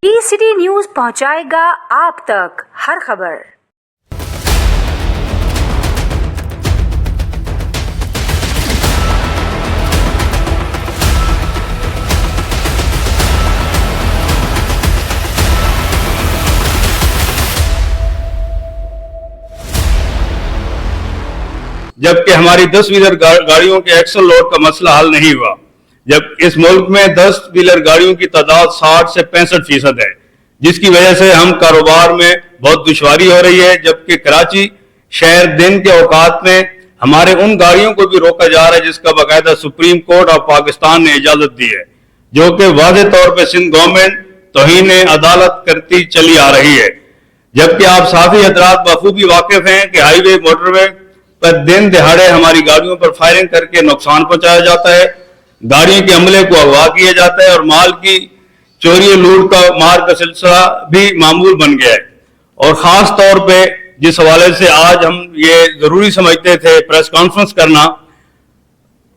City news पहुंचाएगा आप तक हर खबर। जबकि हमारी 10 व्हीलर गाड़ियों के एक्सल लोड का मसला हल नहीं हुआ, जब इस मुल्क में 10 व्हीलर गाड़ियों की तादाद 60 से 65% है, जिसकी वजह से हम कारोबार में बहुत दुश्वारी हो रही है। जबकि कराची शहर दिन के औकात में हमारे उन गाड़ियों को भी रोका जा रहा है जिसका बाकायदा सुप्रीम कोर्ट ऑफ पाकिस्तान ने इजाजत दी है, जो कि वाज़ेह तौर पर सिंध गवर्नमेंट तौहीन अदालत करती चली आ रही है। जबकि आप साफी हजरात बखूबी वाकिफ हैं कि हाईवे मोटरवे पर दिन दिहाड़े हमारी गाड़ियों पर फायरिंग करके नुकसान पहुंचाया जाता है, गाड़ियों के अमले को अगवा किया जाता है और माल की चोरी लूट का मार का सिलसिला भी मामूल बन गया है। और खास तौर पे जिस हवाले से आज हम ये जरूरी समझते थे प्रेस कॉन्फ्रेंस करना,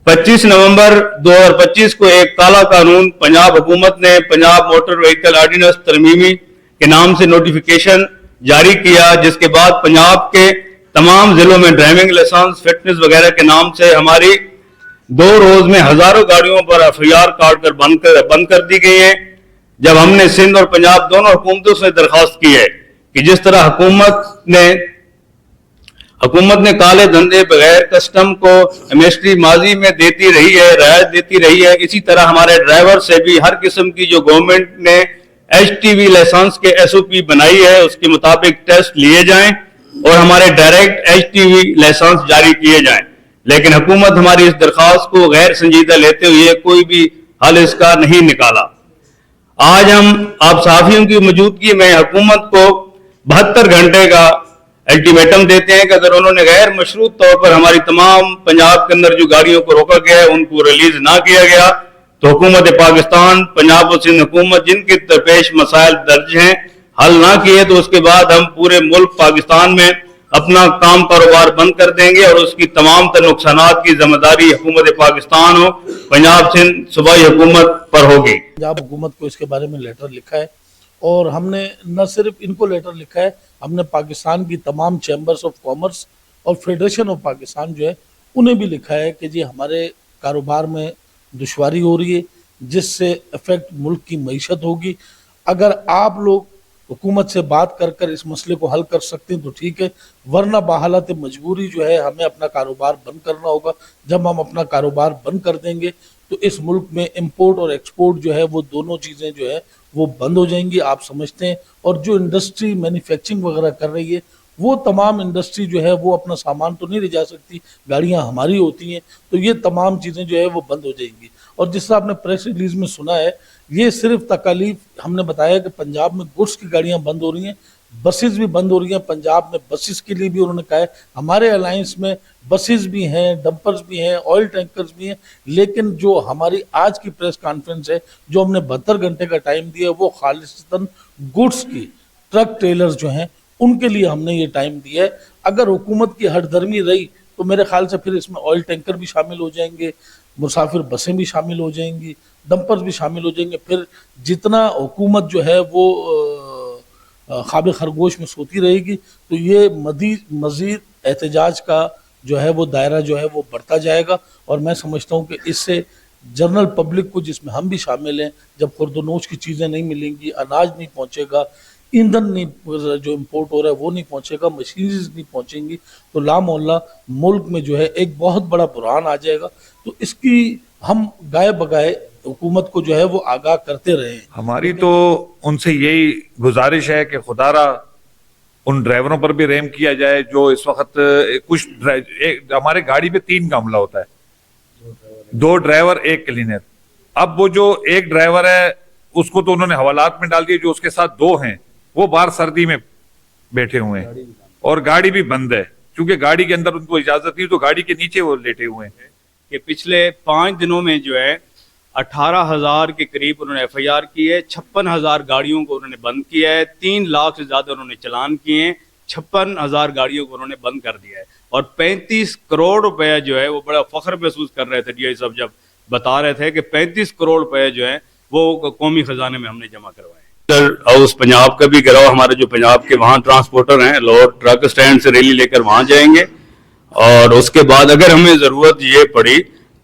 25 नवंबर 2025 को एक काला कानून पंजाब हुकूमत ने पंजाब मोटर व्हीकल ऑर्डिनेंस तरमीमी के नाम से नोटिफिकेशन जारी किया, जिसके बाद पंजाब के तमाम जिलों में ड्राइविंग लाइसेंस फिटनेस वगैरह के नाम से हमारी 2 रोज में हजारों गाड़ियों पर एफआईआर काट कर बंद कर दी गई है। जब हमने सिंध और पंजाब दोनों हुकूमतों से दरखास्त की है कि जिस तरह हुकूमत ने काले धंधे बगैर कस्टम को एमएसटी माजी में देती रही है, रियायत देती रही है, इसी तरह हमारे ड्राइवर से भी हर किस्म की जो गवर्नमेंट ने एचटीवी लाइसेंस के एसओपी बनाई है उसके मुताबिक टेस्ट लिए जाएं और हमारे डायरेक्ट एचटीवी लाइसेंस जारी किए जाएं। लेकिन हुकूमत हमारी इस दरखास्त को गैर संजीदा लेते हुए कोई भी हल इसका नहीं निकाला। आज हम आप सहाफियों की मौजूदगी में हुकूमत को 72 घंटे का अल्टीमेटम देते हैं कि अगर उन्होंने गैर मशरूत तौर पर हमारी तमाम पंजाब के अंदर जो गाड़ियों को रोका गया है उनको रिलीज ना किया गया तो हुकूमत पाकिस्तान, पंजाब और सिंध हुकूमत जिनके दरपेश मसाइल दर्ज हैं हल ना किए तो उसके बाद हम पूरे मुल्क पाकिस्तान में अपना काम कारोबार बंद कर देंगे और उसकी तमाम तर नुकसानात की जिम्मेदारी हुकूमत पाकिस्तान हो, पंजाब सिंध सूबाई हुकूमत पर होगी। पंजाब हुकूमत को इसके बारे में लेटर लिखा है और हमने न सिर्फ इनको लेटर लिखा है, हमने पाकिस्तान की तमाम चैम्बर्स ऑफ कॉमर्स और फेडरेशन ऑफ पाकिस्तान जो है उन्हें भी लिखा है कि जी हमारे कारोबार में दुश्वारी हो रही है जिससे इफेक्ट मुल्क की मईशत होगी। अगर आप लोग हुकूमत से बात कर कर इस मसले को हल कर सकते हैं तो ठीक है, वरना बहालत मजबूरी जो है हमें अपना कारोबार बंद करना होगा। जब हम अपना कारोबार बंद कर देंगे तो इस मुल्क में इंपोर्ट और एक्सपोर्ट जो है वो दोनों चीज़ें जो है वो बंद हो जाएंगी, आप समझते हैं। और जो इंडस्ट्री मैन्युफैक्चरिंग वगैरह कर रही है वो तमाम इंडस्ट्री जो है वो अपना सामान तो नहीं ले जा सकती, गाड़ियाँ हमारी होती हैं, तो ये तमाम चीज़ें जो है वो बंद हो जाएंगी। और जिस तरह आपने प्रेस रिलीज में सुना है, ये सिर्फ तकालीफ हमने बताया कि पंजाब में गुड्स की गाड़ियां बंद हो रही हैं, बसेस भी बंद हो रही हैं। पंजाब में बसेस के लिए भी उन्होंने कहा है हमारे अलायंस में बसेस भी हैं, डंपर्स भी हैं, ऑयल टैंकर्स भी हैं, लेकिन जो हमारी आज की प्रेस कॉन्फ्रेंस है जो हमने 72 घंटे का टाइम दिया है वो खालिस्तन गुड्स की ट्रक ट्रेलर्स जो हैं उनके लिए हमने ये टाइम दिया है। अगर हुकूमत की हठधर्मी रही तो मेरे ख्याल से फिर इसमें ऑयल टैंकर भी शामिल हो जाएंगे, मुसाफिर बसें भी शामिल हो जाएंगी, डंपर्स भी शामिल हो जाएंगे। फिर जितना हुकूमत जो है वो ख्वाब खरगोश में सोती रहेगी तो ये मज़ीद एहतजाज का जो है वो दायरा जो है वो बढ़ता जाएगा। और मैं समझता हूँ कि इससे जनरल पब्लिक को, जिसमें हम भी शामिल हैं, जब खुर्दनोश की चीज़ें नहीं मिलेंगी, अनाज नहीं पहुँचेगा, ईंधन नहीं जो इम्पोर्ट हो रहा है वो नहीं पहुँचेगा, मशीनरीज नहीं पहुँचेंगी, तो लामोहल्ला मुल्क में जो है एक बहुत बड़ा बुरहान आ जाएगा। तो इसकी हम गाय बगाए हुकूमत को जो है वो आगाह करते रहे। हमारी तो उनसे यही गुजारिश है कि खुदारा उन ड्राइवरों पर भी रहम किया जाए जो इस वक्त कुछ हमारे गाड़ी पे 3 का हमला होता है, 2 ड्राइवर 1 क्लीनर। अब वो जो एक ड्राइवर है उसको तो उन्होंने हवालात में डाल दिया, जो उसके साथ 2 हैं वो बाहर सर्दी में बैठे हुए हैं और गाड़ी भी बंद है, क्योंकि गाड़ी के अंदर उनको इजाजत नहीं तो गाड़ी के नीचे वो लेटे हुए हैं। कि पिछले 5 दिनों में जो है 18,000 के करीब उन्होंने एफआईआर की है, 56,000 गाड़ियों को उन्होंने बंद किया है, 3 लाख से ज्यादा उन्होंने चालान किए हैं, 56,000 गाड़ियों को उन्होंने बंद कर दिया है और 35 करोड़ रुपया जो है वो बड़ा फख्र महसूस कर रहे थे डीआई साहब जब बता रहे थे कि 35 करोड़ रुपए जो है वो कौमी खजाने में हमने जमा करवाए। हाउस पंजाब का भी गिराव, हमारे जो पंजाब के वहाँ ट्रांसपोर्टर हैं लाहौर ट्रक स्टैंड से रैली लेकर वहाँ जाएंगे, और उसके बाद अगर हमें जरूरत ये पड़ी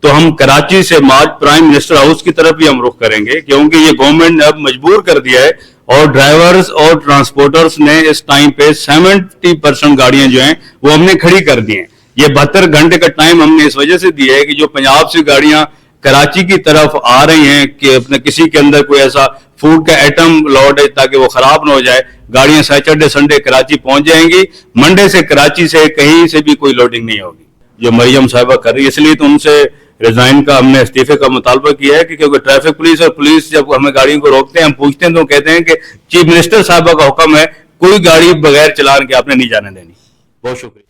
तो हम कराची से मार्च प्राइम मिनिस्टर हाउस की तरफ भी हम रुख करेंगे, क्योंकि ये गवर्नमेंट ने अब मजबूर कर दिया है और ड्राइवर्स और ट्रांसपोर्टर्स ने इस टाइम पे 70% गाड़ियां जो हैं वो हमने खड़ी कर दी हैं। ये 72 घंटे का टाइम हमने इस वजह से दिया है कि जो पंजाब से गाड़ियां कराची की तरफ आ रही हैं कि अपने किसी के अंदर कोई ऐसा फूड का आइटम लोड है ताकि वो खराब ना हो जाए, गाड़ियां सैटरडे संडे कराची पहुंच जाएंगी। मंडे से कराची से कहीं से भी कोई लोडिंग नहीं होगी। जो मरियम साहिबा कर रही है, इसलिए तो उनसे रिजाइन का हमने इस्तीफे का मुतालबा किया है कि क्योंकि ट्रैफिक पुलिस और पुलिस जब हमें गाड़ियों को रोकते हैं, हम पूछते हैं तो कहते हैं कि चीफ मिनिस्टर साहबा का हुक्म है, कोई गाड़ी बगैर चलान के आपने नहीं जाने देनी। बहुत शुक्रिया।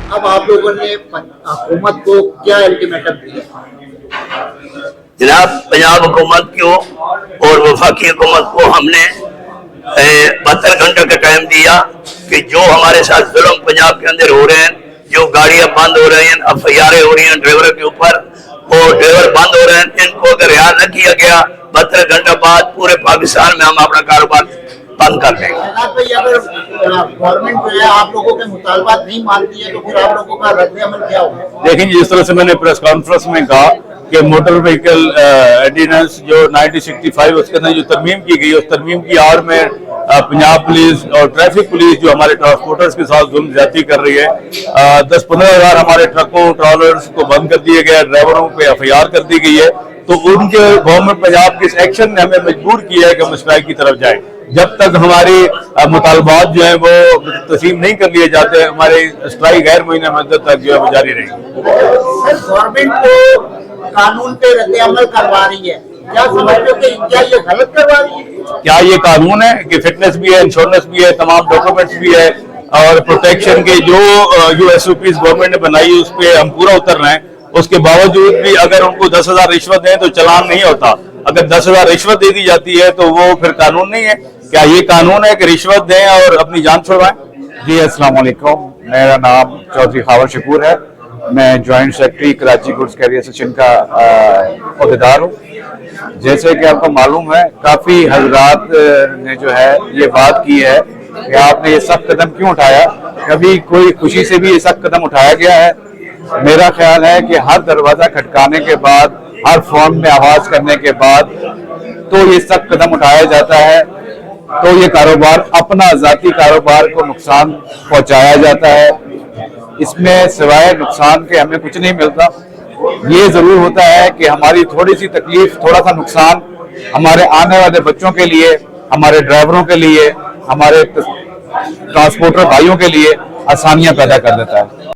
अब आप लोगों ने हुकूमत को क्या अल्टीमेटम दिया? जनाब, पंजाब हुकूमत को और वफाकी हुकूमत को हमने 72 घंटे का टाइम दिया कि जो हमारे साथ जुल्म पंजाब के अंदर हो रहे हैं, जो गाड़ियां बंद हो रही हैं, एफआईआर हो रही हैं ड्राइवरों के ऊपर और ड्राइवर बंद हो रहे हैं, इनको अगर रिहा न किया गया 72 घंटे बाद पूरे पाकिस्तान में हम अपना कारोबार बंद कर देंगे। भाई, अगर गवर्नमेंट जो है आप लोगों के मुतालबात नहीं मानती है तो फिर आप लोगों का रद्द अमल क्या होगा? देखिए, जिस तरह से मैंने प्रेस कॉन्फ्रेंस में कहा कि मोटर व्हीकल ऑर्डिनेंस जो 1965 उसके अंदर जो तरमीम की गई, उस तरमीम की आड़ में पंजाब पुलिस और ट्रैफिक पुलिस जो हमारे ट्रांसपोर्टर्स के साथ जुल्म ज्यादती कर रही है, 10-15 हजार हमारे ट्रकों ट्रॉलर्स को बंद कर दिया गया, ड्राइवरों पे एफआईआर कर दी गई है। तो उनके गवर्नमेंट पंजाब के इस एक्शन ने हमें मजबूर किया है कि हम स्ट्राइक की तरफ जाएं। जब तक हमारी मुतालबात जो है वो तस्लीम नहीं कर लिए जाते, हमारे स्ट्राइक गैर महीने मुद्दत तक जो है वो जारी रहेगी। गवर्नमेंट को कानून पे रद्द अमल करवा रही है, क्या समझते हो कि क्या ये गलत करवा रही है? क्या ये कानून है कि फिटनेस भी है, इंश्योरेंस भी है, तमाम डॉक्यूमेंट्स भी है और प्रोटेक्शन के जो SOPs गवर्नमेंट ने बनाई है उस पर हम पूरा उतर रहे हैं। उसके बावजूद भी अगर उनको 10,000 रिश्वत दें तो चलान नहीं होता। अगर 10,000 रिश्वत दे दी जाती है तो वो फिर कानून नहीं है। क्या ये कानून है कि रिश्वत दें और अपनी जान छुड़वाएं? जी, अस्सलाम वालेकुम। मेरा नाम चौधरी खावर शकूर है। मैं joint secretary Karachi goods carrier association का अहदेदार हूँ। जैसे कि आपको मालूम है, काफ़ी हजरात ने जो है ये बात की है कि आपने ये सख्त कदम क्यों उठाया, कभी कोई खुशी से भी ये सख्त कदम उठाया गया है? मेरा ख्याल है कि हर दरवाज़ा खटकाने के बाद, हर फोन में आवाज़ करने के बाद तो ये सख्त कदम उठाया जाता है, तो ये कारोबार, अपना ज़ाती कारोबार को नुकसान पहुंचाया जाता है। इसमें सिवाय नुकसान के हमें कुछ नहीं मिलता। ये ज़रूर होता है कि हमारी थोड़ी सी तकलीफ, थोड़ा सा नुकसान हमारे आने वाले बच्चों के लिए, हमारे ड्राइवरों के लिए, हमारे ट्रांसपोर्टर भाइयों के लिए आसानियां पैदा कर देता है।